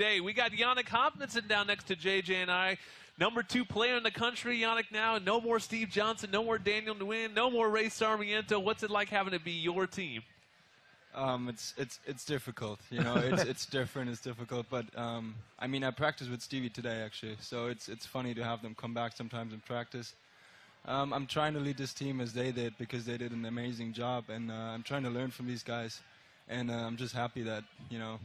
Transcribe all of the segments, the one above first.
day. We got Yannick Hanfmann sitting down next to JJ and I. #2 player in the country, Yannick now. No more Steve Johnson, no more Daniel Nguyen, no more Ray Sarmiento. What's it like having to be your team? It's difficult, you know. It's different. It's difficult, but I mean, I practiced with Stevie today actually, so it's funny to have them come back sometimes in practice. I'm trying to lead this team as they did because they did an amazing job, and I'm trying to learn from these guys. And I'm just happy that, you know,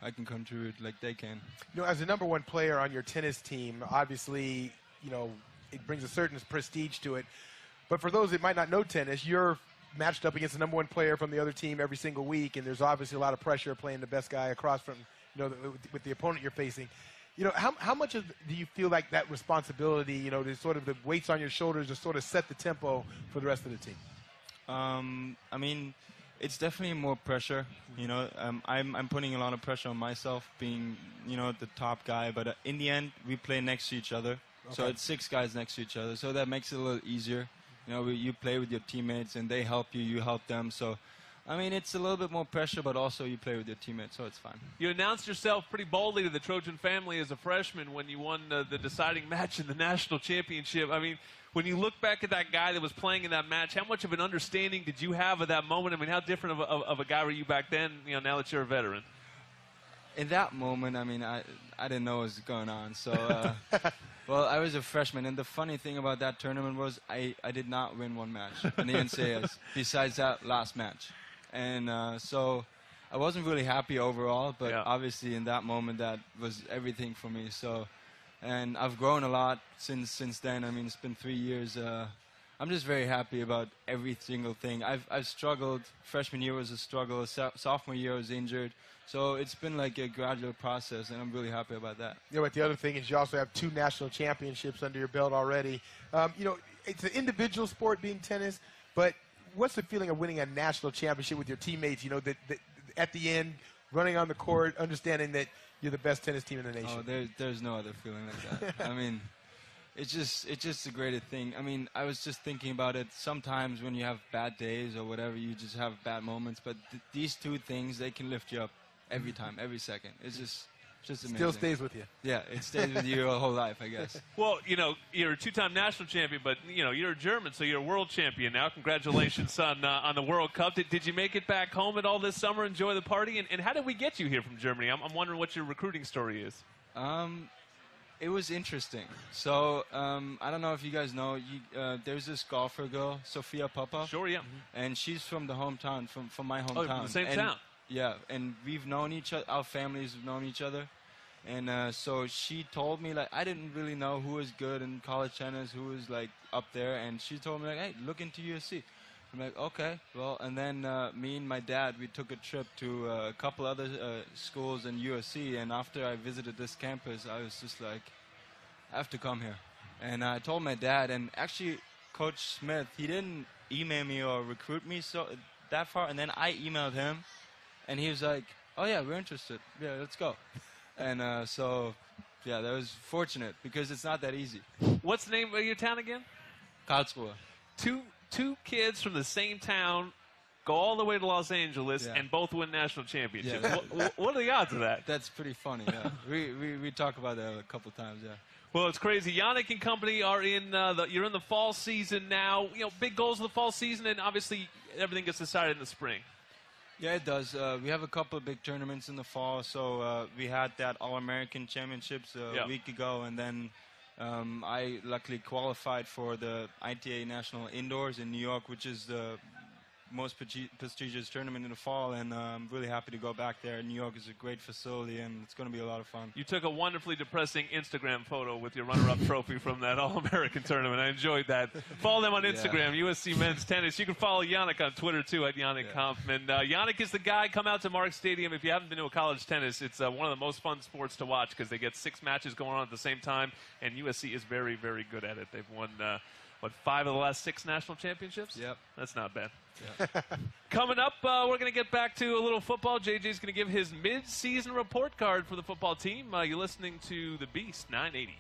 I can contribute like they can. You know, as the #1 player on your tennis team, obviously, you know, it brings a certain prestige to it. But for those that might not know tennis, you're matched up against the #1 player from the other team every single week, and there's obviously a lot of pressure playing the best guy across from, you know, with the opponent you're facing. You know, how much do you feel like that responsibility, you know, to sort of the weights on your shoulders to sort of set the tempo for the rest of the team? I mean, it's definitely more pressure, you know. I'm putting a lot of pressure on myself, being, you know, the top guy. But in the end, we play next to each other, so it's 6 guys next to each other. So that makes it a little easier. You know, you play with your teammates, and they help you, you help them. So, I mean, it's a little bit more pressure, but also you play with your teammates, so it's fine. You announced yourself pretty boldly to the Trojan family as a freshman when you won the deciding match in the national championship. I mean, when you look back at that guy that was playing in that match, how much of an understanding did you have of that moment? I mean, how different of a guy were you back then, you know, now that you're a veteran? In that moment, I mean, I didn't know what was going on. So, well, I was a freshman, and the funny thing about that tournament was I did not win one match in the NCAAs besides that last match. And so I wasn't really happy overall, but obviously in that moment that was everything for me. So, and I've grown a lot since then. I mean, it's been 3 years. I'm just very happy about every single thing. I've struggled. Freshman year was a struggle. Sophomore year I was injured. So it's been like a gradual process, and I'm really happy about that. You know, but the other thing is you also have 2 national championships under your belt already. You know, it's an individual sport being tennis, but what's the feeling of winning a national championship with your teammates, you know, that at the end, running on the court, understanding that you're the best tennis team in the nation? Oh, there's no other feeling like that. I mean, it's just the greatest thing. I mean, I was just thinking about it. Sometimes when you have bad days or whatever, you just have bad moments. But these 2 things, they can lift you up every time, every second. It's just amazing. Still stays with you. Yeah, it stays with you your whole life, I guess. Well, you know, you're a 2-time national champion, but, you know, you're a German, so you're a world champion now. Congratulations on the World Cup. Did you make it back home at all this summer, enjoy the party? And how did we get you here from Germany? I'm wondering what your recruiting story is. It was interesting. So, I don't know if you guys know, there's this golfer girl, Sophia Papa. Sure, yeah. And she's from the hometown, from my hometown. Oh, from the same town. Yeah, and we've known each other, our families have known each other. And so she told me, like, I didn't really know who was good in college tennis, who was, like, up there. And she told me, like, hey, look into USC. I'm like, okay, well, and then me and my dad, we took a trip to a couple other schools in USC. And after I visited this campus, I was just like, I have to come here. And I told my dad, and actually Coach Smith, he didn't email me or recruit me that far. And then I emailed him. And he was like, oh, yeah, we're interested. Yeah, let's go. And so, yeah, that was fortunate because it's not that easy. What's the name of your town again? Karlsruhe. Two kids from the same town go all the way to Los Angeles and both win national championships. Yeah. What are the odds of that? That's pretty funny, yeah. we talk about that a couple times, yeah. Well, it's crazy. Yannick and company are you're in the fall season now. You know, big goals of the fall season, and obviously everything gets decided in the spring. Yeah, it does. We have a couple of big tournaments in the fall. So we had that All-American Championships a week ago, and then I luckily qualified for the ITA National Indoors in New York, which is the most prestigious tournament in the fall, and I'm really happy to go back there. New York is a great facility, and it's going to be a lot of fun. You took a wonderfully depressing Instagram photo with your runner-up trophy from that All-American tournament. I enjoyed that. Follow them on Instagram, USC Men's Tennis. You can follow Yannick on Twitter, too, at Yannick Hanfmann. Yannick is the guy. Come out to Mark Stadium. If you haven't been to a college tennis, it's one of the most fun sports to watch because they get 6 matches going on at the same time, and USC is very, very good at it. They've won, 5 of the last 6 national championships? Yep. That's not bad. Yep. Coming up, we're going to get back to a little football. JJ's going to give his mid-season report card for the football team. You're listening to The Beast 980.